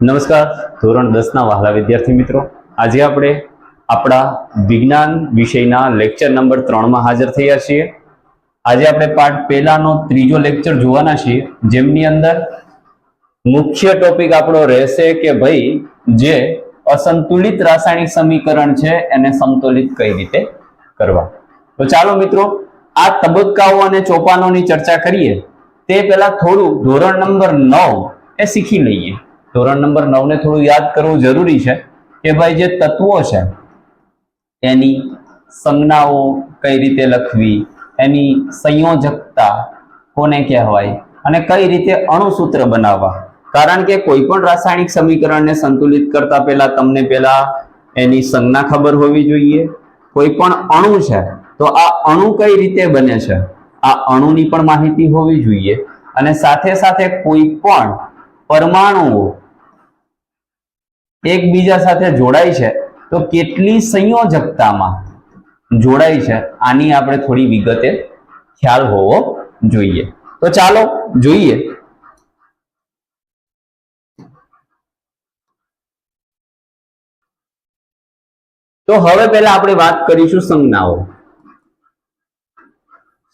નમસ્કાર ધોરણ 10 ના વહાલા વિદ્યાર્થી મિત્રો, આજે આપણે આપણા વિજ્ઞાન વિષયના લેક્ચર નંબર 3 માં હાજર થયા છીએ। આજે આપણે પાઠ પહેલાનો ત્રીજો લેક્ચર જોવાના છીએ, જેમની અંદર મુખ્ય ટોપિક આપણો રહેશે કે ભાઈ જે અસંતુલિત રાસાયણિક સમીકરણ છે એને સંતુલિત કઈ રીતે કરવા। તો ચાલો મિત્રો આ તબક્કાઓ અને ચોપાનોની ચર્ચા કરીએ તે પહેલા થોડું ધોરણ નંબર 9 એ શીખી લઈએ। ધોરણ નંબર 9 ને થોડું યાદ કરવું જરૂરી છે કે ભાઈ જે તત્વો છે એની સંજ્ઞાઓ કઈ રીતે લખવી, એની સંયોજકતા કોને કહેવાય અને કઈ રીતે અણુસૂત્ર બનાવવા। કારણ કે કોઈ પણ રાસાયણિક સમીકરણને સંતુલિત કરતા પહેલા તમને પહેલા એની સંજ્ઞા ખબર હોવી જોઈએ। કોઈ પણ અણુ છે તો આ અણુ કઈ રીતે બને છે આ અણુની પણ માહિતી હોવી જોઈએ, અને સાથે સાથે કોઈ પણ પરમાણુઓ એકબીજા સાથે જોડાય છે તો કેટલી સંયોજકતામાં જોડાય છે આની આપણે થોડી વિગતે ખ્યાલ હોવો જોઈએ। તો ચાલો જોઈએ। તો હવે પહેલા આપણે વાત કરીશું સંજ્ઞાઓ।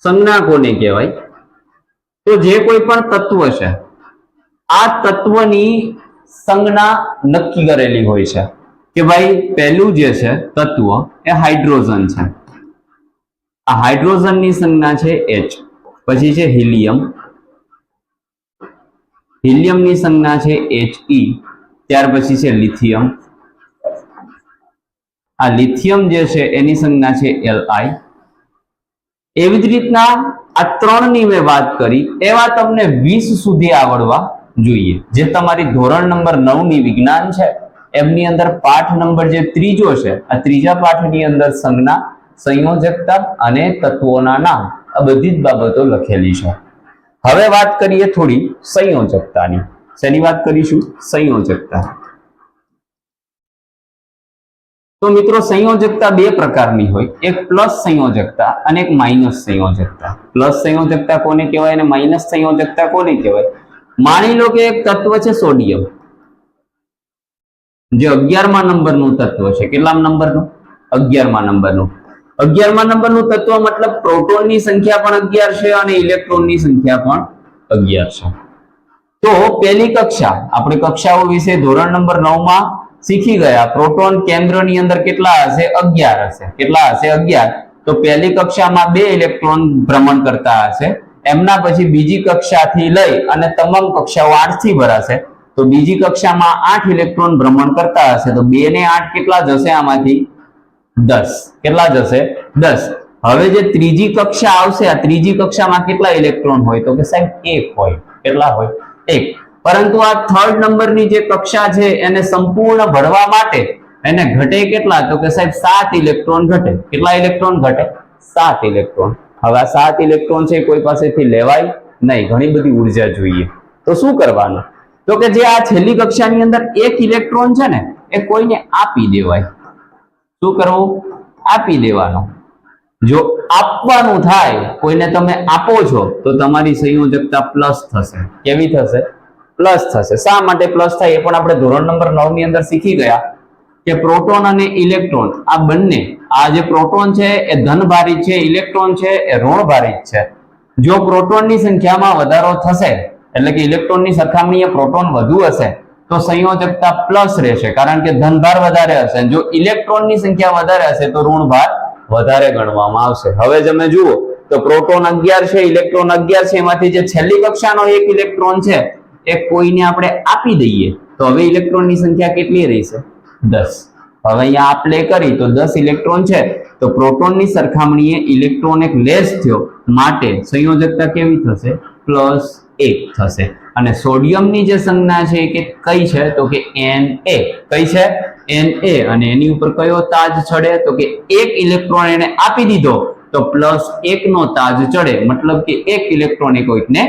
સંજ્ઞા કોને કહેવાય? તો જે કોઈ પણ તત્વ છે આ તત્વની સંજ્ઞા નક્કી કરેલી હોય છે કે ભાઈ પહેલું જે છે તત્વ એ હાઇડ્રોજન છે, આ હાઇડ્રોજનની સંજ્ઞા છે H। પછી છે હિલિયમ, હિલિયમની સંજ્ઞા છે He। ત્યાર પછી છે લિથિયમ, આ લિથિયમ જે છે એની સંજ્ઞા છે Li। એવી જ રીતના આ ત્રણની મેં વાત કરી એવા તમને 20 સુધી આવડવા જોઈએ, જે તમારી ધોરણ નંબર 9 ની વિજ્ઞાન છે એમની અંદર પાઠ નંબર જે ત્રીજો છે આ ત્રીજા પાઠની અંદર સંજ્ઞા, સંયોજકતા અને તત્વોના નામ આ બધી જ બાબતો લખેલી છે। હવે વાત કરીએ થોડી સંયોજકતાની। શેની વાત કરીશું? સંયોજકતા। તો મિત્રો સંયોજકતા બે પ્રકારની હોય, એક પ્લસ સંયોજકતા અને એક માઇનસ સંયોજકતા। પ્લસ સંયોજકતા કોને કહેવાય અને માઇનસ સંયોજકતા કોને કહેવાય? માની લો કે એક તત્વ છે સોડિયમ, જે 11મા નંબરનું તત્વ છે। કેટલામ નંબરનું? 11મા નંબરનું। 11મા નંબરનું તત્વ મતલબ પ્રોટોનની સંખ્યા પણ 11 છે અને ઇલેક્ટ્રોનની સંખ્યા પણ 11 છે। તો પહેલી કક્ષા, આપણે કક્ષાઓ વિશે ધોરણ નંબર 9 માં શીખી ગયા। પ્રોટોન કેન્દ્રની અંદર કેટલા હશે? 11 હશે। કેટલા હશે? 11। તો પહેલી કક્ષામાં 2 ઇલેક્ટ્રોન ભ્રમણ કરતા હશે, એમના પછી બીજી કક્ષાથી લઈ અને તમામ કક્ષાઓ 8 થી ભરાશે, તો બીજી કક્ષામાં 8 ઇલેક્ટ્રોન ભ્રમણ કરતા હશે, તો 2 ને 8 કેટલા જશે? આમાંથી 10। કેટલા જશે? 10। હવે જે ત્રીજી કક્ષા આવશે, આ ત્રીજી કક્ષામાં કેટલા ઇલેક્ટ્રોન હોય? તો કે સાહેબ 1 હોય। કેટલા હોય? 1। પરંતુ આ થર્ડ નંબરની જે કક્ષા છે એને સંપૂર્ણ ભરવા માટે એને ઘટે કેટલા? તો કે સાહેબ 7 ઇલેક્ટ્રોન ઘટે। કેટલા ઇલેક્ટ્રોન ઘટે? 7 ઇલેક્ટ્રોન। હવે આ 7 ઇલેક્ટ્રોન છે કોઈ પાસેથી લેવાય નહીં, ઘણી બધી ઉર્જા જોઈએ। તો શું કરવાનું? તો કે જે આ છેલ્લી કક્ષાની અંદર 1 ઇલેક્ટ્રોન છે ને એ કોઈને આપી દેવાય। શું કરવું? આપી દેવાનો। જો આપવાનું થાય, કોઈને તમે આપો છો તો તમારી સંયોજકતા પ્લસ થશે। કેવી થશે? પ્લસ થશે। શા માટે પ્લસ થાય એ પણ આપણે ધોરણ નંબર 9 ની અંદર શીખી ગયા કે પ્રોટોન અને ઇલેક્ટ્રોન આ બંને, આ જે પ્રોટોન છે એ ધનભારિત છે, ઇલેક્ટ્રોન છે એ ઋણભારિત છે। જો પ્રોટોનની સંખ્યામાં વધારો થશે એટલે કે ઇલેક્ટ્રોનની સરખામણીએ પ્રોટોન વધુ હશે તો સંયોજકતા પ્લસ રહેશે, કારણ કે ધનભાર વધારે હશે। જો ઇલેક્ટ્રોનની સંખ્યા વધારે હશે તો ઋણભાર વધારે ગણવામાં આવશે। હવે તમે જુઓ તો પ્રોટોન 11 છે, ઇલેક્ટ્રોન 11 છે, એમાંથી જે છેલ્લી કક્ષાનો 1 ઇલેક્ટ્રોન છે એ કોઈને આપણે આપી દઈએ તો હવે ઇલેક્ટ્રોનની સંખ્યા કેટલી રહેશે? 10। હવે અહીંયા આપણે કરી તો 10 ઇલેક્ટ્રોન છે, તો પ્રોટોનની સરખામણીએ ઇલેક્ટ્રોન એક લેસ થયો, માટે સંયોજકતા કેવી થશે? +1 થશે। અને સોડિયમની જે સંજ્ઞા છે કે કઈ છે? તો કે Na। કઈ છે? Na। અને એની ઉપર કયો તાજ ચડે? તો કે 1 ઇલેક્ટ્રોન એને આપી દીધો તો +1 નો તાજ ચડે, મતલબ કે 1 ઇલેક્ટ્રોન એ કોઈકને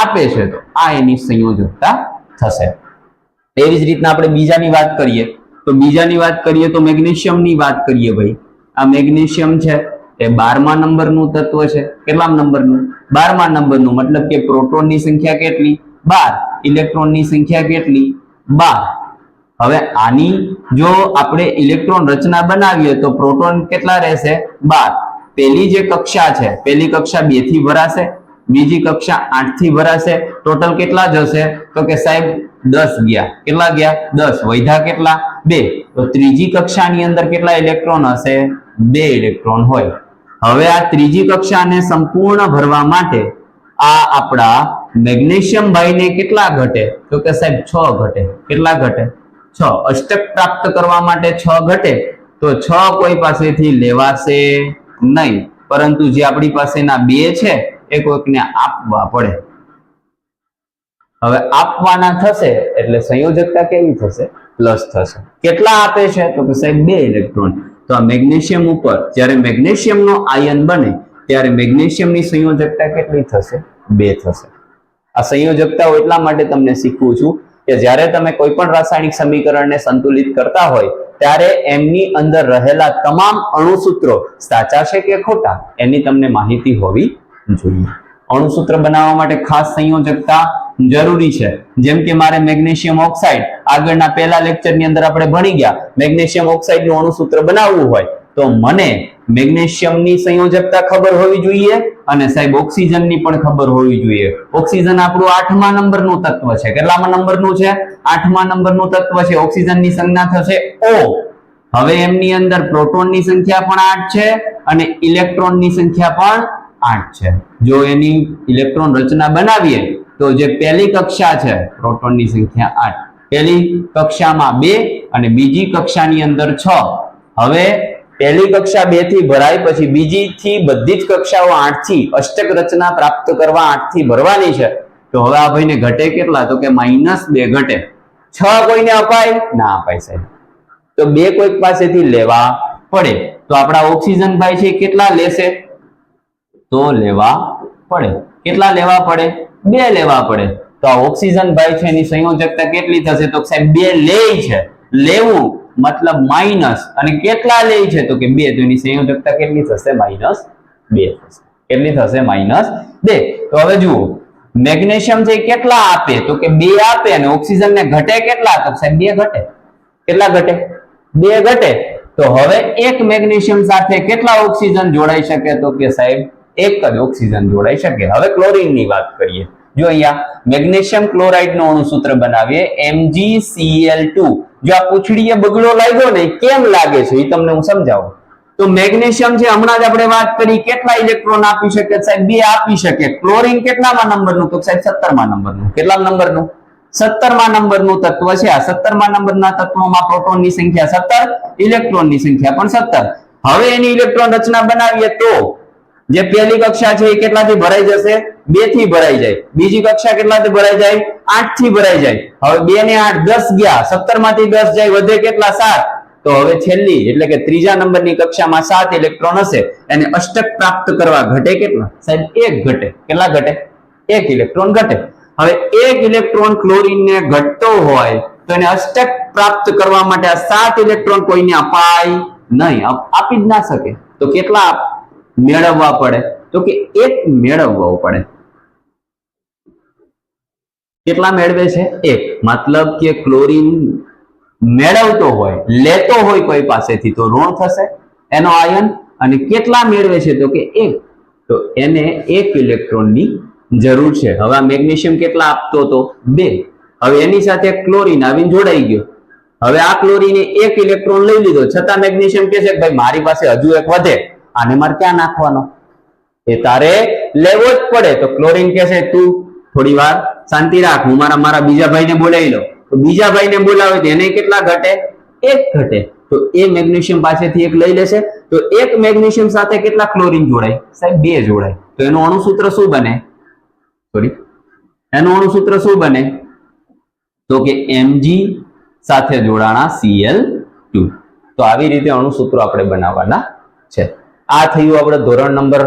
આપે છે, તો આ એની સંયોજકતા થશે। એવી જ રીતના આપણે બીજાની વાત કરીએ તો મેગ્નેશિયમની વાત કરીએ। ભાઈ આ મેગ્નેશિયમ છે એ 12મા નંબરનું તત્વ છે। કેટલા નંબરનું? 12મા નંબરનું। મતલબ કે પ્રોટોનની સંખ્યા કેટલી? 12। ઇલેક્ટ્રોનની સંખ્યા કેટલી? 12। હવે આની જો આપણે ઇલેક્ટ્રોન રચના બનાવીએ તો પ્રોટોન કેટલા રહેશે 12. પેલી જે કક્ષા છે પેલી કક્ષા 2 થી ભરાશે, બીજી કક્ષા 8 થી ભરાશે, ટોટલ કેટલા જશે તો કે સાહેબ 10 ગયા. કેટલા ગયા 10, વધ્યા કેટલા 2. તો ત્રીજી કક્ષાની અંદર કેટલા ઇલેક્ટ્રોન હશે 2 ઇલેક્ટ્રોન હોય. હવે આ ત્રીજી કક્ષાને સંપૂર્ણ ભરવા માટે આ આપણા મેગ્નેશિયમ ભાઈને કેટલા ઘટે તો કે સાહેબ 6 ઘટે. કેટલા ઘટે 6. અષ્ટક પ્રાપ્ત કરવા માટે 6 ઘટે તો 6 કોઈ પાસેથી લેવાશે નહીં, પરંતુ જે આપણી પાસેના 2 છે એ કોઈકને આપવા પડે. હવે આપવાના થશે એટલે સંયોજકતા કેવી થશે પ્લસ થશે. કેટલા આપે છે તો કે સાહેબ 2 ઇલેક્ટ્રોન. તો આ મેગ્નેશિયમ ઉપર જ્યારે મેગ્નેશિયમનો આયન બને ત્યારે મેગ્નેશિયમની સંયોજકતા કેટલી થશે 2 થશે. આ સંયોજકતાઓ એટલા માટે તમને શીખવું છું કે જ્યારે તમે કોઈ પણ રાસાયણિક સમીકરણને સંતુલિત કરતા હોય ત્યારે એમની અંદર રહેલા તમામ અણુસૂત્રો સાચા છે કે ખોટા એની તમને માહિતી હોવી જોઈએ. અણુસૂત્ર બનાવવા માટે ખાસ સંયોજકતા જરૂરી છે. જેમ કે મારે મેગ્નેશિયમ ઓક્સાઇડ આગળના પહેલા લેક્ચરની અંદર આપણે ભણી ગયા, મેગ્નેશિયમ ઓક્સાઇડનું અણુસૂત્ર બનાવવું હોય તો મને મેગ્નેશિયમની સંયોજકતા ખબર હોવી જોઈએ અને સાહેબ ઓક્સિજનની પણ ખબર હોવી જોઈએ. ઓક્સિજન આપણું 8મા નંબરનું તત્વ છે. કેટલામા નંબરનું છે 8મા નંબરનું તત્વ છે. ઓક્સિજનની સંજ્ઞા થશે O. હવે એમની અંદર પ્રોટોનની સંખ્યા પણ 8 છે અને ઇલેક્ટ્રોનની સંખ્યા પણ 8 છે. જો એની ઇલેક્ટ્રોન રચના બનાવીએ તો જે પહેલી કક્ષા છે પ્રોટોનની સંખ્યા 8, પહેલી કક્ષામાં 2 અને બીજી કક્ષાની અંદર 6. હવે પહેલી કક્ષા 2 થી ભરાય પછી બીજી થી બધી જ કક્ષાઓ 8 થી અષ્ટક રચના પ્રાપ્ત કરવા 8 થી ભરવાની છે. તો હવે આ ભાઈને ઘટે કેટલા તો કે -2 ઘટે. 6 કોઈને અપાય ના અપાય સાહેબ, તો 2 કોઈક પાસેથી લેવા પડે. તો આપણા ઓક્સિજન ભાઈ છે કેટલા લેશે તો લેવા પડે. કેટલા લેવા પડે 2 લેવા પડે. તો આ ઓક્સિજન ભાઈ છે એની સંયોજકતા કેટલી થશે તો સાહેબ 2 લે છે. લેવું મતલબ માઈનસ, અને કેટલા લે છે તો કે 2. તો એની સંયોજકતા કેટલી થશે -2 થશે. કેટલી થશે -2. તો હવે જુઓ મેગ્નેશિયમ છે કેટલા આપે તો કે 2 આપે અને ઓક્સિજન ને ઘટે કેટલા તો સાહેબ 2 ઘટે. કેટલા ઘટે 2 ઘટે. તો હવે એક મેગ્નેશિયમ સાથે કેટલા ઓક્સિજન જોડાઈ શકે તો કે સાહેબ એક જ ઓક્સિજન જોડાઈ શકે. હવે ક્લોરીન ની વાત કરીએ. જો અહીંયા મેગ્નેશિયમ ક્લોરાઇડ નું અણુસૂત્ર બનાવીએ MgCl2. જો આ પૂંછડીએ બગડો લાગ્યો ને કેમ લાગે છે એ તમને હું સમજાવું. તો મેગ્નેશિયમ છે હમણાં જ આપણે વાત કરી કેટલા ઇલેક્ટ્રોન આપી શકે સાહેબ 2 આપી શકે. ક્લોરીન કેટલામા નંબરનું તો સાહેબ 17મા નંબરનું. કેટલા નંબરનું 17મા નંબરનું તત્વ છે. આ 17મા નંબરના તત્વોમાં પ્રોટોનની સંખ્યા 17, ઇલેક્ટ્રોનની સંખ્યા પણ 17. હવે એની ઇલેક્ટ્રોન રચના બનાવીએ તો જે પહેલી કક્ષા છે એ કેટલાથી ભરાઈ જશે 2 થી ભરાઈ જાય. બીજી કક્ષા કેટલાથી ભરાઈ જાય 8 થી ભરાઈ જાય. હવે 2 ને 8 10 ગયા, 17 માંથી 10 જાય વધે કેટલા 7. તો હવે છેલ્લી એટલે કે ત્રીજા નંબરની કક્ષામાં 7 ઇલેક્ટ્રોન હશે. એને અષ્ટક પ્રાપ્ત કરવા ઘટે કેટલા સાહેબ 1 ઘટે. કેટલા ઘટે 1 ઇલેક્ટ્રોન ઘટે. હવે 1 ઇલેક્ટ્રોન ક્લોરીનને ઘટતો હોય તો એને અષ્ટક પ્રાપ્ત કરવા માટે આ 7 ઇલેક્ટ્રોન કોઈને અપાય નહીં, આપી જ ના શકે. તો કેટલા મેળવવા પડે તો કે 1 મેળવવો પડે. કેટલા મેળવે છે 1. મતલબ કે ક્લોરીન મેળવતો હોય લેતો હોય કોઈ પાસેથી તો ઋણ થશે એનો આયન, અને કેટલા મેળવે છે તો કે 1. તો એને 1 ઇલેક્ટ્રોનની જરૂર છે. હવે આ મેગ્નેશિયમ કેટલા આપતો તો 2. હવે એની સાથે ક્લોરીન આવીને જોડાઈ ગયો. હવે આ ક્લોરીને 1 ઇલેક્ટ્રોન લઈ લીધો, છતાં મેગ્નેશિયમ કહે છે કે ભાઈ મારી પાસે હજુ એક વધે, આને મારે ક્યાં નાખવાનો એ તારે લેવો જ પડે. તો ક્લોરીન કહે છે તું થોડી વાર શાંતિ રાખ, હું મારા બીજા ભાઈને બોલાવી લઉં. તો બીજા ભાઈને બોલાવે તો એને કેટલા ઘટે 1 ઘટે. તો એ મેગ્નેશિયમ પાસેથી 1 લઈ લેશે. તો 1 મેગ્નેશિયમ સાથે કેટલા ક્લોરીન જોડાય સાહેબ 2 જોડાય. તો એનું અણુસૂત્ર શું બને એનું અણુસૂત્ર શું બને તો કે Mg સાથે જોડાણા Cl2. તો આવી રીતે અણુસૂત્રો આપણે બનાવવાના છે. આ થયું આપણે ધોરણ નંબર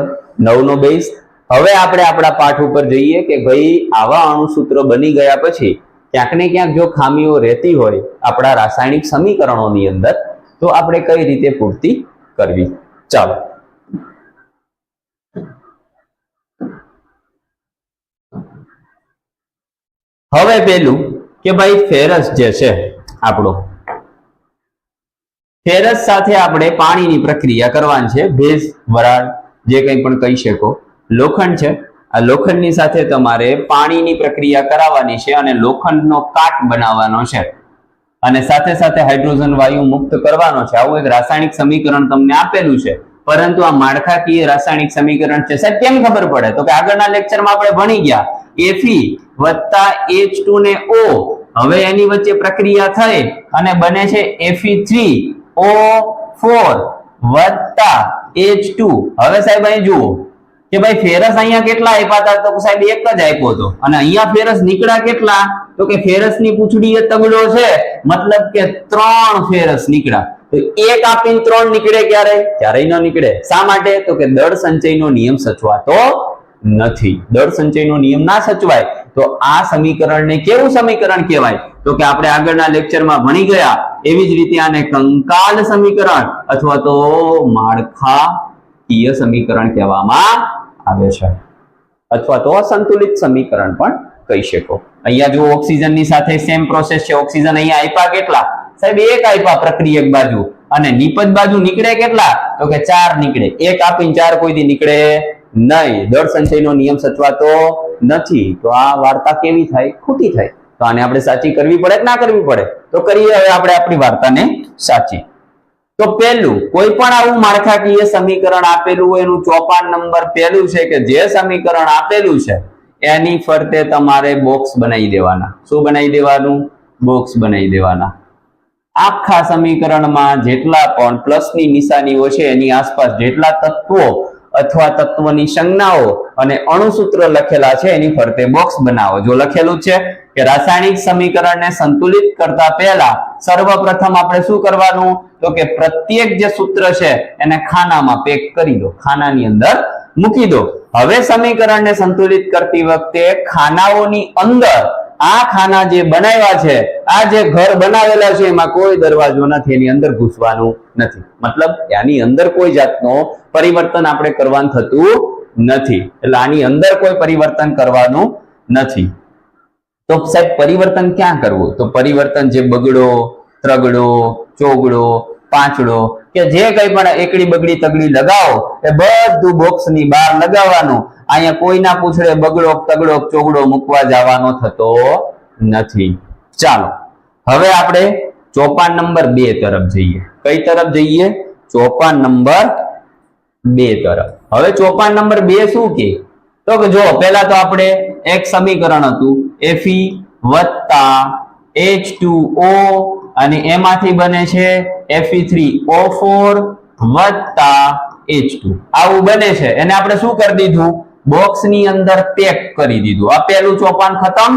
9 નો બેઝ. હવે આપણે આપણા પાઠ ઉપર જઈએ કે ભાઈ આવા અણુસૂત્રો બની ગયા પછી ક્યાંક ને ક્યાંક જો ખામીઓ રહેતી હોય આપણા રાસાયણિક સમીકરણોની અંદર તો આપણે કઈ રીતે પૂર્તિ કરવી. ચાલો હવે પેલું કે ભાઈ ફેરસ જે છે આપણો ફેરસ સાથે આપણે પાણીની પ્રક્રિયા કરવાની છે, ભેજ વરાળ જે કંઈ પણ કહી શકો, લોખંડ છે, આ લોખંડની સાથે તમારે પાણીની પ્રક્રિયા કરાવવાની છે અને લોખંડનો કાટ બનાવવાનો છે અને સાથે સાથે હાઇડ્રોજન વાયુ મુક્ત કરવાનો છે. આવું એક રાસાયણિક સમીકરણ તમને આપેલું છે, પરંતુ આ માળખાકીય રાસાયણિક સમીકરણ છે સાહેબ કેમ ખબર પડે? તો કે આગળના લેક્ચરમાં આપણે ભણી ગયા Fe + H2 ને O, હવે એની વચ્ચે પ્રક્રિયા થઈ અને બને છે Fe3O4 + H2. હવે સાહેબ અહીં જુઓ કે ભાઈ ફેરસ અહીંયા કેટલા આપ્યા હતા? તો સાહેબ એક જ આપ્યો હતો અને અહીંયા ફેરસ નીકળ્યા કેટલા? તો કે ફેરસની પૂંછડી એ તગડો છે, મતલબ કે 3 ફેરસ નીકળ્યા. તો એક આપીને 3 નીકળે ક્યારેય ન નીકળે. શા માટે? તો કે દળ સંચયનો નિયમ સચવાતો નથી. દળ સંચયનો નિયમ ના સચવાય તો આ સમીકરણને કેવું સમીકરણ કહેવાય? તો કે આપણે આગળના લેક્ચરમાં ભણી ગયા એવી જ રીતે આને કંકાલ સમીકરણ અથવા તો માળખાકીય સમીકરણ કહેવામાં આવે છે, અથવા તો અસંતુલિત સમીકરણ પણ કહી શકો. અહીંયા જો ઓક્સિજનની સાથે સેમ પ્રોસેસ છે. ઓક્સિજન અહીંયા આપ્યા કેટલા? સાહેબ એક આપ્યા પ્રક્રિયક બાજુ, અને નિપજ બાજુ નીકળે કેટલા? તો કે 4 નીકળે. એક આપીને 4 કોઈ દી નીકળે નહીં. દળ સંચયનો નિયમ સચવાતો નથી. તો આ વાર્તા કેવી થાય? ખોટી થાય. તો આને આપણે સાચી કરવી પડે કે ના કરવી પડે? તો કરીએ હવે આપણે આપણી વાર્તાને સાચી. તો પહેલું કોઈ પણ આવું માળખાકીય સમીકરણ આપેલું હોય એનું ચોપાન નંબર પહેલું છે કે જે સમીકરણ આપેલું છે એની ફરતે તમારે બોક્સ બનાવી દેવાના. શું બનાવી દેવાનું? બોક્સ બનાવી દેવાના. આખા સમીકરણમાં જેટલા પણ પ્લસની નિશાનીઓ છે એની આસપાસ જેટલા તત્વો અથવા તત્વની સંજ્ઞાઓ અને અણુસૂત્ર લખેલા છે એની ફરતે બોક્સ બનાવો. જો લખેલું છે કે રાસાયણિક સમીકરણને સંતુલિત કરતા પહેલા સર્વપ્રથમ આપણે શું કરવાનું? તો કે પ્રત્યેક જે સૂત્ર છે એને ખાનામાં પેક કરી દો, ખાનાની અંદર મૂકી દો. હવે સમીકરણને સંતુલિત કરતી વખતે ખાનાઓની અંદર આ ખાના જે બનાવ્યા છે, આ જે ઘર બનાવેલા છે એમાં કોઈ દરવાજો નથી, એની અંદર ઘૂસવાનું નથી. મતલબ આની અંદર કોઈ જાતનો પરિવર્તન આપણે કરવાનું થતું નથી. એટલે આની અંદર કોઈ પરિવર્તન કરવાનું નથી. તો સાહેબ પરિવર્તન ક્યાં કરવું? તો પરિવર્તન જે બગડો, ત્રગડો, ચોગડો, પાંચડો કે જે કંઈ પણ એકડી બગડી તગડી લગાવો એ બધું બોક્સની બહાર લગાવવાનું. અહીંયા કોઈના પૂછડે બગડો, તગડો, ચોગડો મૂકવા જવાનો થતો નથી. ચાલો હવે આપણે ચોપાન નંબર 2 તરફ જઈએ. કઈ તરફ જઈએ? ચોપાન નંબર 2 તરફ. હવે ચોપાન નંબર 2 શું કે? તો કે જો પહેલા તો આપણે એક સમીકરણ હતું Fe + H2O અને એમાંથી બને છે Fe3O4 + H2. આવું બને છે. એને આપણે શું કરી દીધું? બોક્સની અંદર પેક કરી દીધું. આ પહેલું ચોપાન ખતમ.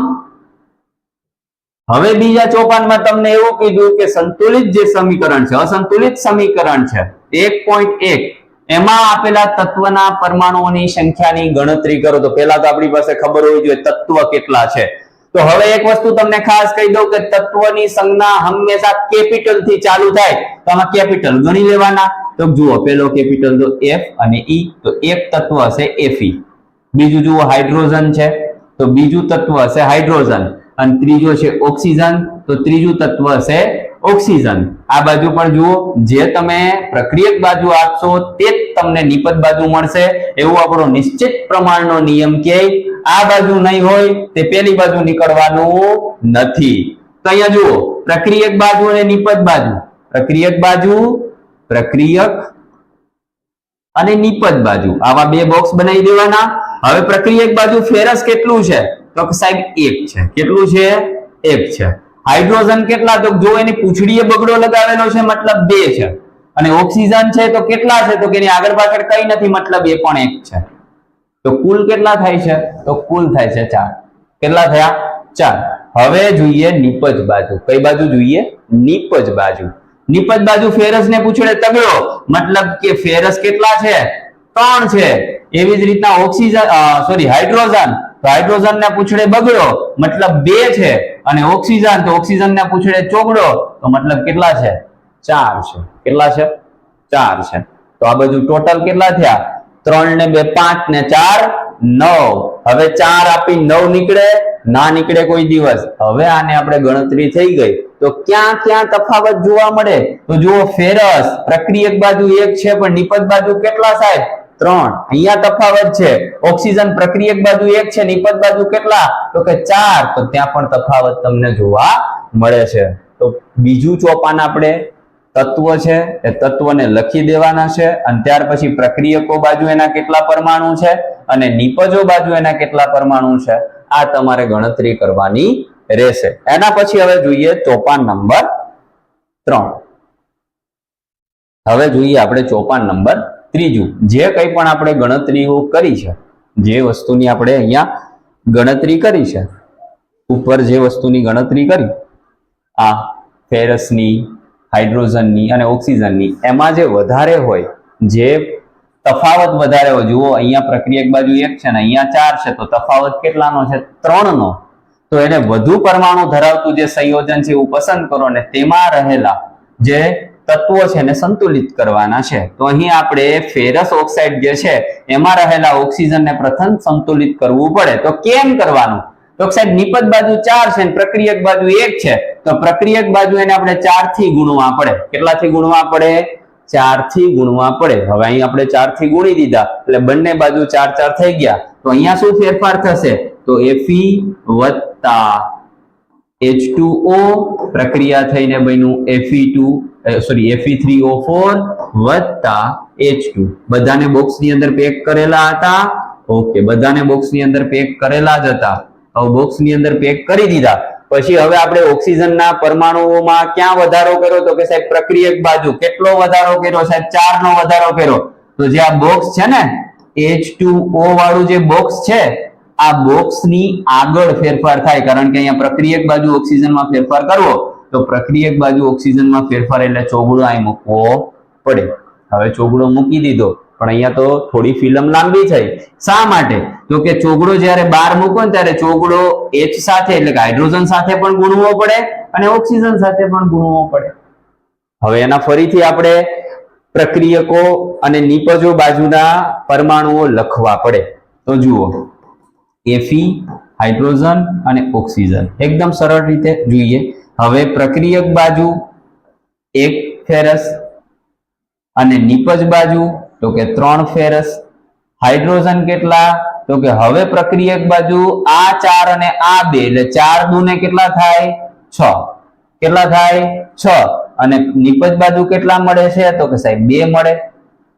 હવે બીજા ચોપાનમાં તમને એવું કીધું કે સંતુલિત જે સમીકરણ છે, અસંતુલિત સમીકરણ છે 1.1, એમાં આપેલા તત્વના પરમાણુઓની સંખ્યાની ગણતરી કરો. તો પહેલા તો આપણી પાસે ખબર હોવી જોઈએ તત્વ કેટલા છે. તો હવે એક વસ્તુ તમને ખાસ કહી દઉં કે તત્વની સંજ્ઞા હંમેશા કેપિટલ થી ચાલુ થાય. તો આમાં કેપિટલ ગણી લેવાના. તો જુઓ પેલો કેપિટલ તો F અને E, તો એક તત્વ હશે Fe. બીજું જુઓ હાઇડ્રોજન છે તો બીજું તત્વ હશે હાઇડ્રોજન, અને ત્રીજો છે ઓક્સિજન તો ત્રીજું તત્વ હશે ઓક્સિજન. આ બાજુ પણ જુઓ જે તમે પ્રક્રિયક બાજુ આપશો તે જ તમને નિપજ બાજુ મળશે, એવું આપણો નિશ્ચિત પ્રમાણનો નિયમ કે આ બાજુ નહીં હોય તે પેલી બાજુ નીકળવાનું નથી. તો અહીંયા જુઓ પ્રક્રિયક બાજુ અને નિપજ બાજુ, પ્રક્રિયક અને નિપજ બાજુ આવા બે બોક્સ બનાવી દેવાના. હવે પ્રક્રિયક બાજુ ફેરસ કેટલું છે? તો સાહેબ 1 છે. કેટલું છે? 1 છે. હાઇડ્રોજન કેટલા? તો જો એની પૂંછડીએ બગડો લગાવેલો છે મતલબ 2 છે. અને ઓક્સિજન છે તો કેટલા છે? તો કે એની આગળ પાછળ કઈ નથી મતલબ એ પણ 1 છે. તો કુલ કેટલા થાય છે? તો કુલ થાય છે 4. કેટલા થયા? 4. હવે જોઈએ નિપજ બાજુ. કઈ બાજુ જોઈએ? નિપજ બાજુ. નિપજ બાજુ ફેરસ ને પૂછડે તગડો મતલબ કે ફેરસ કેટલા છે? 3 છે. એવી જ રીતના ઓક્સિજન હાઇડ્રોજન, તો હાઇડ્રોજન ને પૂછડે બગડો મતલબ 2 છે. અને ઓક્સિજન, તો ઓક્સિજન ને પૂછડે ચોગડો તો મતલબ કેટલા છે? 4 છે. કેટલા છે? 4 છે. તો આ બાજુ ટોટલ કેટલા થયા? 3 ને 2 5 ને 4 9. હવે 4 આપી 9 નીકળે ના નીકળે કોઈ દિવસ. હવે આને આપણે ગણતરી થઈ ગઈ તો ક્યાં ક્યાં તફાવત જોવા મળે? તો જુઓ, ફેરસ પ્રક્રિયક બાજુ 1 છે પણ નિપજ બાજુ કેટલા સાહેબ? 3. અહીંયા તફાવત છે. ઓક્સિજન પ્રક્રિયક બાજુ 1 છે, નિપજ બાજુ કેટલા? તો કે 4. તો ત્યાં પણ તફાવત તમને જોવા મળે છે. તો બીજું ચોપાન આપણે તત્વ છે એ તત્વને લખી દેવાના છે અને ત્યાર પછી પ્રક્રિયકો બાજુ એના કેટલા પરમાણુ છે અને નિપજો બાજુ એના કેટલા પરમાણુ છે આ તમારે ગણતરી કરવાની રહેશે. એના પછી હવે જોઈએ ચોપાન નંબર 3. હવે જોઈએ આપણે ચોપાન નંબર 3. જે કંઈ પણ આપણે ગણતરીઓ કરી છે, જે વસ્તુની આપણે અહીંયા ગણતરી કરી છે, ઉપર જે વસ્તુની ગણતરી કરી, આ ફેરસની, હાઇડ્રોજનની અને ઓક્સિજનની, એમાં જે વધારે હોય, જે તફાવત વધારે હોય, જુઓ અહીંયા પ્રક્રિયક બાજુ 1 છે ને અહીંયા 4 છે, તો તફાવત કેટલાનો છે? 3 નો. તો એને વધુ પરમાણુ ધરાવતું જે સંયોજન છે એવું પસંદ કરો ને તેમાં રહેલા જે તત્વો છે એને સંતુલિત કરવાના છે. તો અહીં આપણે ફેરસ ઓક્સાઇડ જે છે એમાં રહેલા ઓક્સિજનને પ્રથમ સંતુલિત કરવું પડે. તો કેમ કરવાનું? તો સાહેબ નિપજ બાજુ 4 છે અને પ્રક્રિયક બાજુ 1 છે, તો પ્રક્રિયક બાજુ એને આપણે 4 થી ગુણવા પડે. કેટલાથી ગુણવા પડે? 4 થી ગુણવા પડે. હવે અહીં આપણે 4 થી ગુણી દીધા એટલે બંને બાજુ 4 4 થઈ ગયા. તો અહીંયા શું ફેરફાર થશે? તો Fe વત્તા H2O પ્રક્રિયા થઈને બન્યું Fe3O4 વત્તા H2. બધાને બોક્સની અંદર પેક કરેલા હતા. ઓકે, બધાને બોક્સની અંદર પેક કરેલા જ હતા. હવે બોક્સની અંદર પેક કરી દીધા પછી હવે આપણે ઓક્સિજનના પરમાણુઓમાં ક્યાં વધારો કર્યો? તો કે સાહેબ પ્રક્રિયક બાજુ. કેટલો વધારો કર્યો સાહેબ? 4 નો વધારો કર્યો. તો જે આ બોક્સ છે ને H2O વાળું જે બોક્સ છે, આ બોક્સની આગળ ફેરફાર થાય, કારણ કે અહીંયા પ્રક્રિયક બાજુ ઓક્સિજનમાં ફેરફાર કરવો તો પ્રક્રિયક બાજુ ઓક્સિજનમાં ફેરફાર એટલે ચોગડો અહીં મૂકવો પડે. હવે ચોગડો મૂકી દીધો પણ અહીંયા તો થોડી ફિલ્મ લાંબી થઈ. શા માટે? તો કે ચોગડો જ્યારે બહાર મૂકો ને ત્યારે ચોગડો H સાથે એટલે કે હાઇડ્રોજન સાથે પણ ગુણવો પડે અને ઓક્સિજન સાથે પણ ગુણવો પડે. હવે એના ફરીથી આપણે પ્રક્રિયકો અને નિપજો બાજુના પરમાણુઓ લખવા પડે. તો જુઓ, Fe, હાઇડ્રોજન અને ઓક્સિજન એકદમ સરળ રીતે જોઈએ. હવે પ્રક્રિયક બાજુ 1 ફેરસ અને નિપજ બાજુ તો કે 3 ફેરસ. હાઇડ્રોજન કેટલા? તો કે હવે પ્રક્રિયક બાજુ આ 4 અને આ 2 એટલે 4 દુ ને કેટલા થાય? 6. કેટલા થાય? 6. અને નિપજ બાજુ કેટલા મળે છે? તો કે સાહેબ 2 મળે.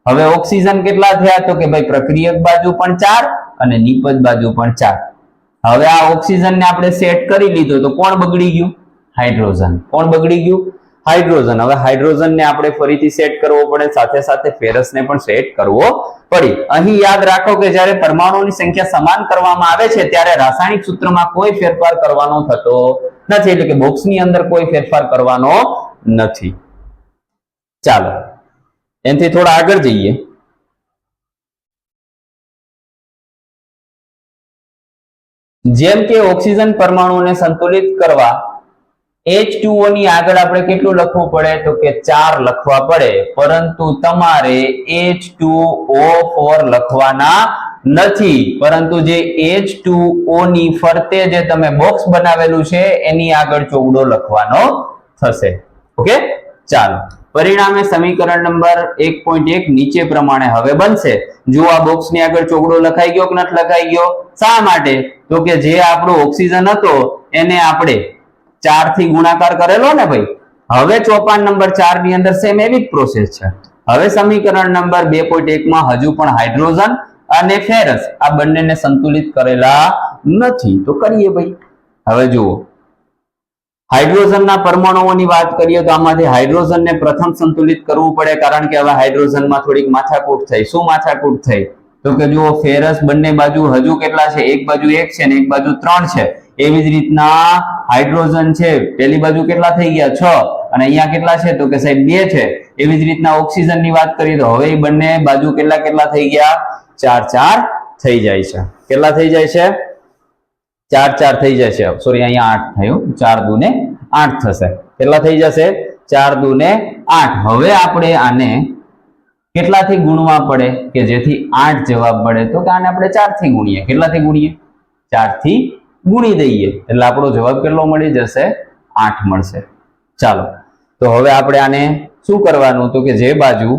હવે ઓક્સિજન કેટલા થયા? તો કે ભાઈ પ્રક્રિયક બાજુ પણ 4 અને નિપજ બાજુ પણ 4. હવે આ ઓક્સિજનને આપણે સેટ કરી લીધો તો કોણ બગડી ગયું? હાઇડ્રોજન. કોણ બગડી ગયું? હાઇડ્રોજન. હવે હાઇડ્રોજનને આપણે ફરીથી સેટ કરવો પડે, સાથે સાથે ફેરસને પણ સેટ કરવો પડે. અહીં યાદ રાખો કે જ્યારે પરમાણુઓની સંખ્યા સમાન કરવામાં આવે છે ત્યારે રાસાયણિક સૂત્રમાં કોઈ ફેરફાર કરવાનો થતો નથી, એટલે કે બોક્સની અંદર કોઈ ફેરફાર કરવાનો નથી. ચાલો એનાથી થોડા આગળ જઈએ. જેમ કે ઓક્સિજન પરમાણુને સંતુલિત કરવા H2O ની આગળ આપણે કેટલું લખવું પડે? તો કે 4 લખવા પડે, પરંતુ તમારે H2O4 લખવાના નથી, પરંતુ જે H2O ની ફરતે જે તમે બોક્સ બનાવેલું છે એની આગળ ચોગડો લખવાનો થશે. ઓકે, ચાલો પરિણામે સમીકરણ નંબર 1.1 નીચે પ્રમાણે હવે બનશે. જો આ બોક્સની આગળ ચોગડો લખાઈ ગયો કે નથી લખાઈ ગયો? શા માટે? તો કે જે આપણો ઓક્સિજન હતો એને આપણે 4 થી ગુણાકાર કરેલો ને ભાઈ. હવે ચોપાન નંબર 4 ની અંદર સેમ એવી જ પ્રોસેસ છે. હવે સમીકરણ નંબર 2.1 માં હજુ પણ હાઇડ્રોજન અને ફેરસ આ બંનેને સંતુલિત કરેલા નથી. તો કરીએ ભાઈ. હવે જુઓ, હાઇડ્રોજનના પરમાણુઓની વાત કરીએ તો આમાંથી હાઇડ્રોજનને પ્રથમ સંતુલિત કરવું પડે, કારણ કે હવે હાઇડ્રોજનમાં થોડીક માથાકૂટ થઈ. શું માથાકૂટ થઈ? તો કે જુઓ, ફેરસ બંને બાજુ હજુ કેટલા છે? એક બાજુ 1 છે અને એક બાજુ 3 છે. એવી જ રીતના હાઇડ્રોજન છે, પેલી બાજુ કેટલા થઈ ગયા? 6 અને અહીંયા કેટલા છે? તો કે સાહેબ 2 છે. એવી જ રીતના ઓક્સિજનની વાત કરીએ તો હવે બંને બાજુ કેટલા કેટલા થઈ ગયા? 4 4 થઈ જાય છે. કેટલા થઈ જાય છે? 4 4 થઈ જાય છે. સોરી, અહીંયા 8 થયું. 4 દુ ને 8 થશે. કેટલા થઈ જશે? 4 દુ ને 8. હવે આપણે આને કેટલાથી ગુણવા પડે કે જેથી 8 જવાબ મળે? તો કે આને આપણે 4 થી ગુણીએ. કેટલાથી ગુણીએ? 4 થી ગુણી દઈએ એટલે આપણો જવાબ કેટલો મળી જશે? 8 મળશે. ચાલો તો હવે આપણે આને શું કરવાનું તો કે જે બાજુ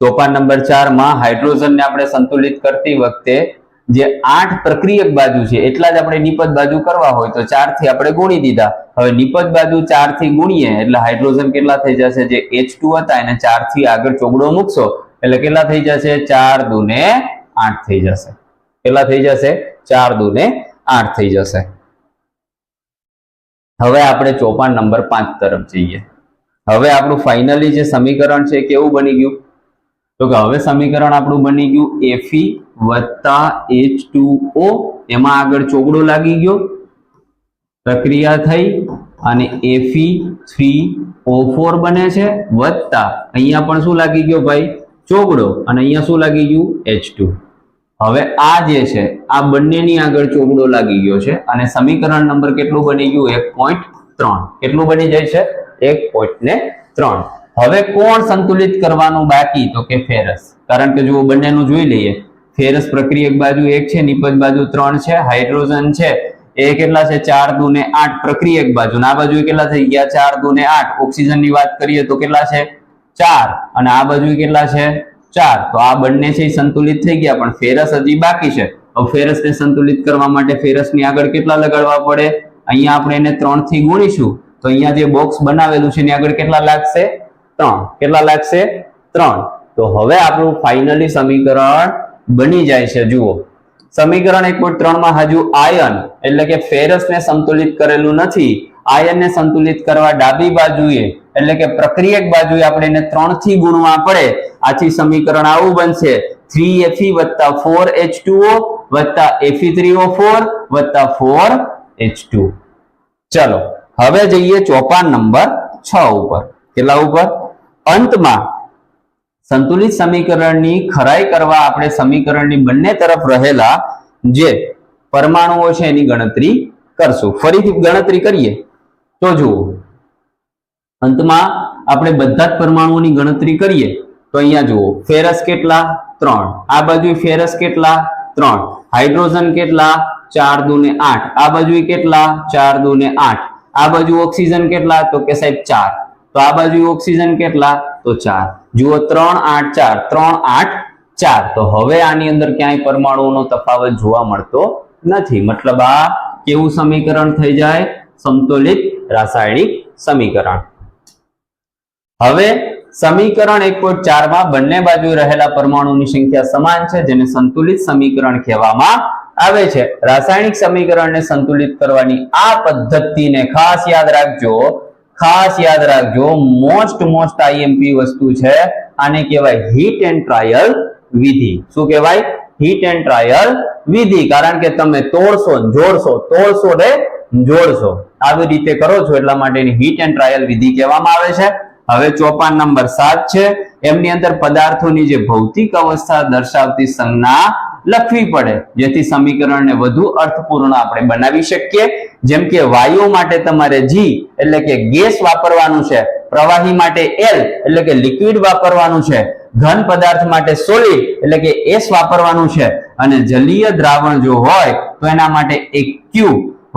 સોપાન નંબર 4 માં હાઇડ્રોજનને આપણે સંતુલિત કરતી વખતે જે 8 પ્રક્રિયક બાજુ છે એટલા જ આપણે નિપજ બાજુ કરવા હોય તો 4 થી આપણે ગુણી દીધા. હવે નિપજ બાજુ 4 થી ગુણીએ એટલે હાઇડ્રોજન કેટલા થઈ જશે? જે H2 હતા એને 4 થી આગળ ચોગડો મૂકશો એટલે કેટલા થઈ જશે? 4 દુને 8 થઈ જશે. કેટલા થઈ જશે? 4 દુને 8 થઈ જશે. હવે આપણે ચોપાન નંબર 5 તરફ જઈએ. હવે આપણું ફાઇનલી જે સમીકરણ છે કેવું બની ગયું તો કે હવે સમીકરણ આપણું બની ગયું Fe + H2O. એમાં આગળ ચોગડો લાગી ગયો, પ્રક્રિયા થઈ અને Fe3O4 બને છે વત્તા અહીંયા પણ શું લાગી ગયો ભાઈ? ચોગડો. અને અહીંયા શું લાગી ગયું? H2. હવે આ જે છે આ બંનેની આગળ ચોગડો લાગી ગયો છે અને સમીકરણ નંબર કેટલું બની ગયું? 1.3. કેટલું બની જાય છે? 1.3. હવે કોણ સંતુલિત કરવાનું બાકી તો કે ફેરસ. કારણ કે જો બંનેનું જોઈ લઈએ, ફેરસ પ્રક્રિયક બાજુ 1 છે, નિપજ બાજુ 3 છે, હાઇડ્રોજન છે એ કેટલા છે? 4 દુને 8 પ્રક્રિયક બાજુ. આ બાજુ કેટલા થઈ ગયા? 4 દુને 8. ઓક્સિજનની વાત કરીએ તો કેટલા છે? 4. અને આ બાજુ કેટલા છે? 4. તો આ બંને છે સંતુલિત થઈ ગયા પણ ફેરસ હજી બાકી છે. હવે ફેરસને સંતુલિત કરવા માટે ફેરસની આગળ કેટલા લગાડવા પડે? અહીંયા આપણે એને 3 થી ગુણીશું તો અહીંયા જે બોક્સ બનાવેલું છે એની આગળ કેટલા લાગશે? 3. કેટલા લાગશે? 3. તો હવે આપણું ફાઇનલી સમીકરણ બની જાય છે. જુઓ સમીકરણ 1.3 માં હજુ આયન એટલે કે ફેરસને સંતુલિત કરેલું નથી. આયનને સંતુલિત કરવા ડાબી બાજુએ એટલે કે પ્રક્રિયક બાજુએ આપણે એને 3 થી ગુણવા પડે. આથી સમીકરણ આવું બનશે 3Fe + 4H2O + Fe3O4 + 4H2. ચલો હવે જઈએ ચોપાન નંબર 6 ઉપર. કેટલા ઉપર? અંતમાં સંતુલિત સમીકરણની ખરાઈ કરવા આપણે સમીકરણની બંને તરફ રહેલા જે પરમાણુઓ છે એની ગણતરી કરશું. ફરીથી ગણતરી કરીએ તો જુઓ અંતમાં આપણે બધા જ પરમાણુઓની ગણતરી કરીએ તો અહીંયા જુઓ ફેરસ કેટલા? 3. આ બાજુ ફેરસ કેટલા? 3. હાઇડ્રોજન કેટલા? 4 દુને 8. આ બાજુ કેટલા? 4 દુને 8. આ બાજુ ઓક્સિજન કેટલા તો કે સાહેબ 4. તો આ બાજુ ઓક્સિજન કેટલા તો 4. જુઓ 3 8 4 3 8 4. તો હવે આની અંદર ક્યાંય પરમાણુઓનો તફાવત જોવા મળતો નથી. મતલબ આ કેવું સમીકરણ થઈ જાય? સંતુલિત રાસાયણિક સમીકરણ. હવે સમીકરણ 1.4 માં બંને બાજુ રહેલા પરમાણુની સંખ્યા સમાન છે જેને સંતુલિત સમીકરણ કહેવામાં આવે છે. રાસાયણિક સમીકરણને સંતુલિત કરવાની આ પદ્ધતિને ખાસ યાદ રાખજો. મોસ્ટ IMP વસ્તુ છે. આને કહેવાય હીટ એન્ડ ટ્રાયલ વિધિ. શું કહેવાય? હીટ એન્ડ ટ્રાયલ વિધિ. કારણ કે તમે તોડશો ને જોડશો આવી રીતે કરો છો એટલા માટે એની હીટ એન્ડ ટ્રાયલ વિધિ કહેવામાં આવે છે. હવે ચોપાન નંબર 7 છે. એમની અંદર પદાર્થોની જે ભૌતિક અવસ્થા દર્શાવતી સંજ્ઞા લખવી પડે જેથી સમીકરણને વધુ અર્થપૂર્ણ આપણે બનાવી શકીએ. જેમ કે વાયુ માટે તમારે G એટલે કે ગેસ વાપરવાનું છે, પ્રવાહી માટે L એટલે કે લિક્વિડ વાપરવાનું છે, ઘન પદાર્થ માટે સોલિડ એટલે કે S વાપરવાનું છે અને જલીય દ્રાવણ જો હોય તો એના માટે એક Q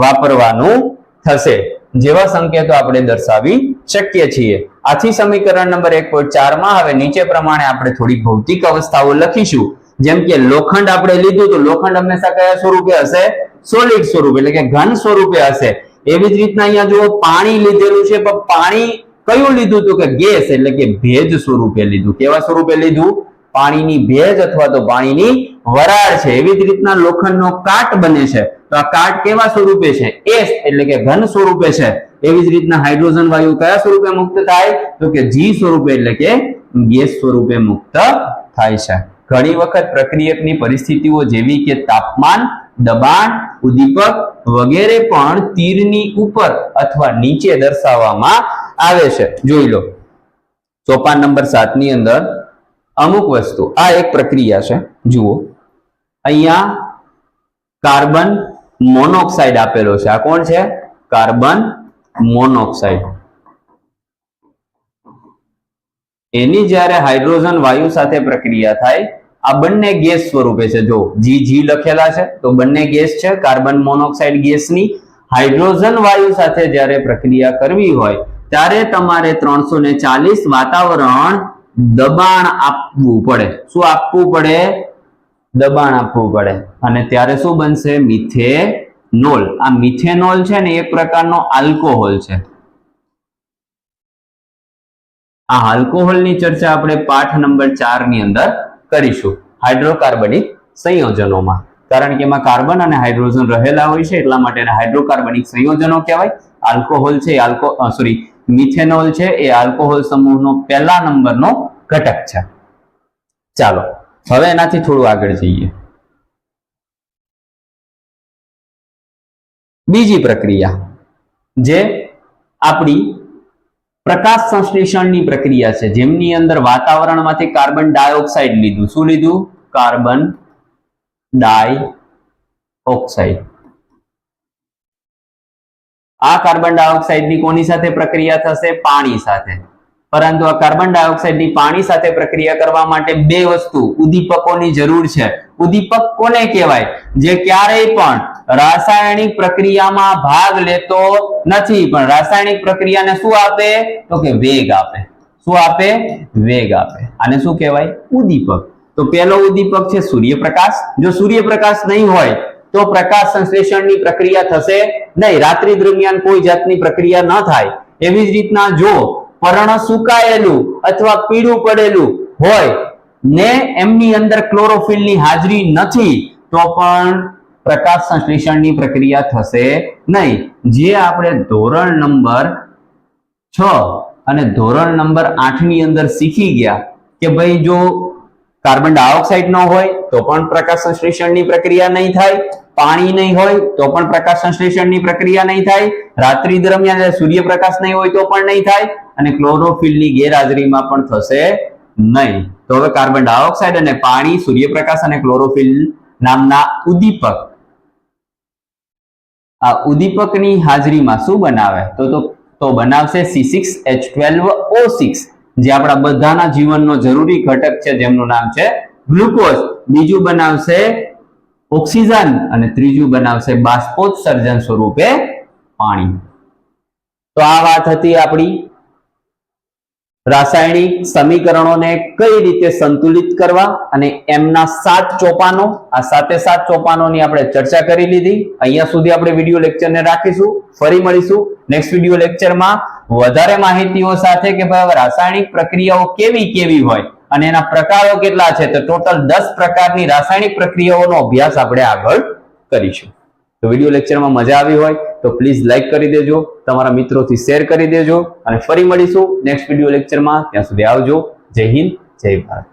વાપરવાનું થશે. જેવા સંકેતો આપણે દર્શાવી શકીએ છીએ. આથી સમીકરણ નંબર 1.4 માં હવે નીચે પ્રમાણે આપણે થોડી ભૌતિક અવસ્થાઓ લખીશું. જેમ કે લોખંડ આપણે લીધું તો લોખંડ હંમેશા કયા સ્વરૂપે હશે? સોલિડ સ્વરૂપે એટલે કે ઘન સ્વરૂપે હશે. એવી જ રીતના અહીંયા જુઓ પાણી લીધેલું છે પણ પાણી કયું લીધું તો કે ગેસ એટલે કે ભેજ સ્વરૂપે લીધું. કેવા સ્વરૂપે લીધું? પાણીની ભેજ અથવા તો પાણીની વરાળ છે. એવી જ રીતના લોખંડનો કાટ બને છે તો આ કાટ કેવા સ્વરૂપે છે? S એટલે કે ઘન સ્વરૂપે છે. એવી જ રીતના હાઇડ્રોજન વાયુ કયા સ્વરૂપે મુક્ત થાય તો કે G સ્વરૂપે એટલે કે ગેસ સ્વરૂપે મુક્ત થાય છે. ઘણી વખત પ્રક્રિયકની પરિસ્થિતિઓ જેવી કે તાપમાન, દબાણ, ઉદ્દીપક વગેરે પણ તીરની ઉપર અથવા નીચે દર્શાવવામાં આવે છે. જોઈ લો ચોપાન નંબર 7 ની અંદર અમુક વસ્તુ આ એક પ્રક્રિયા છે. જુઓ અહીંયા કાર્બન મોનોક્સાઇડ આપેલો છે. આ કોણ છે? Carbon monoxide. એની જ્યારે હાઇડ્રોજન વાયુ સાથે પ્રક્રિયા થાય આ બંને ગેસ સ્વરૂપે છે. જો G લખેલા છે તો બંને ગેસ છે. કાર્બન મોનોક્સાઇડ ગેસની હાઇડ્રોજન વાયુ સાથે જ્યારે પ્રક્રિયા કરવી હોય ત્યારે તમારે 340 વાતાવરણ દબાણ આપવું પડે. શું આપવું પડે? દબાણ આપવું પડે. અને ત્યારે શું બનશે? મિથેનોલ. આ મિથેનોલ છે ને એક પ્રકારનો આલ્કોહોલ છે. આ આલ્કોહોલની ચર્ચા આપણે પાઠ નંબર 4 ની અંદર કરીશું હાઇડ્રોકાર્બનિક સંયોજનોમાં. કારણ કે એમાં કાર્બન અને હાઇડ્રોજન રહેલા હોય છે એટલા માટે એને હાઇડ્રોકાર્બનિક સંયોજનો કહેવાય. આલ્કોહોલ છે મિથેનોલ છે એ આલ્કોહોલ સમૂહનો પહેલા નંબરનો ઘટક છે. ચાલો હવે એનાથી થોડું આગળ જઈએ. બીજી પ્રક્રિયા જે આપણી પ્રકાશ સંશ્લેષણની પ્રક્રિયા છે, જેમની અંદર વાતાવરણમાંથી કાર્બન ડાયોક્સાઇડ લીધું. શું લીધું? Carbon dioxide. આ કાર્બન ડાયોક્સાઇડની કોની સાથે પ્રક્રિયા થશે? પાણી સાથે. પરંતુ આ કાર્બન ડાયોક્સાઇડની પાણી સાથે પ્રક્રિયા કરવા માટે બે વસ્તુ ઉદ્દીપકોની જરૂર છે. ઉદ્દીપક કોને કહેવાય? જે ક્યારેય પણ રાસાયણિક પ્રક્રિયામાં ભાગ લેતો નથી પણ રાસાયણિક પ્રક્રિયાને શું આપે? તો કે વેગ આપે. શું આપે? વેગ આપે. આને શું કહેવાય? ઉદ્દીપક. તો પહેલો ઉદ્દીપક છે સૂર્યપ્રકાશ. જો સૂર્યપ્રકાશ નહીં હોય તો પ્રકાશ સંશ્લેષણની પ્રક્રિયા થશે નહીં. રાત્રિ દરમિયાન કોઈ જાતની પ્રક્રિયા ન થાય. એવી જ રીતના જો પર્ણ સુકાયેલું અથવા પીળું પડેલું હોય ને એમની અંદર ક્લોરોફિલની હાજરી નથી તો પણ પ્રકાશ સંશ્લેષણની પ્રક્રિયા થશે નહીં. જે આપણે ધોરણ નંબર 6 અને ધોરણ નંબર 8 ની અંદર શીખી ગયા કે ભાઈ જો કાર્બન ડાયોક્સાઇડ ન હોય તો પણ પ્રકાશ સંશ્લેષણની પ્રક્રિયા નહીં થાય. પાણી નહીં હોય તો પણ પ્રકાશ સંશ્લેષણની પ્રક્રિયા નહીં થાય. રાત્રિ દરમિયાન સૂર્યપ્રકાશ નહીં હોય તો પણ નહીં થાય અને ક્લોરોફિલની ગેરહાજરીમાં પણ થશે નહીં. તો હવે કાર્બન ડાયોક્સાઇડ અને પાણી, સૂર્યપ્રકાશ અને ક્લોરોફિલ નામના ઉદ્દીપક, આ ઉદ્દીપકની હાજરીમાં શું બનાવે? તો બનાવશે C6H12O6 જે આપણા બધાના જીવનનો જરૂરી ઘટક છે, જેમનું નામ છે ગ્લુકોઝ. બીજું બનાવશે ઓક્સિજન અને ત્રીજું બનાવશે બાષ્પોત્સર્જન સ્વરૂપે પાણી. તો આ વાત હતી આપણી રાસાયણિક સમીકરણોને કઈ રીતે સંતુલિત કરવા અને એમના 7 ચોપાનો. આ 7 ચોપાનોની આપણે ચર્ચા કરી લીધી. અહીંયા સુધી આપણે વિડિયો લેક્ચરને રાખીશું. ફરી મળીશું નેક્સ્ટ વિડિયો લેક્ચરમાં વધારે માહિતીઓ સાથે કે ભાઈ રાસાયણિક પ્રક્રિયાઓ કેવી હોય અને એના પ્રકારો કેટલા છે. તો ટોટલ 10 પ્રકારની રાસાયણિક પ્રક્રિયાઓનો અભ્યાસ આપણે આગળ કરીશું. તો વિડિયો લેક્ચરમાં મજા આવી હોય તો પ્લીઝ લાઈક કરી દેજો, તમારા મિત્રોથી શેર કરી દેજો અને ફરી મળીશું નેક્સ્ટ વિડિયો લેક્ચરમાં. ત્યાં સુધી આવજો. જય હિન્દ, જય ભારત.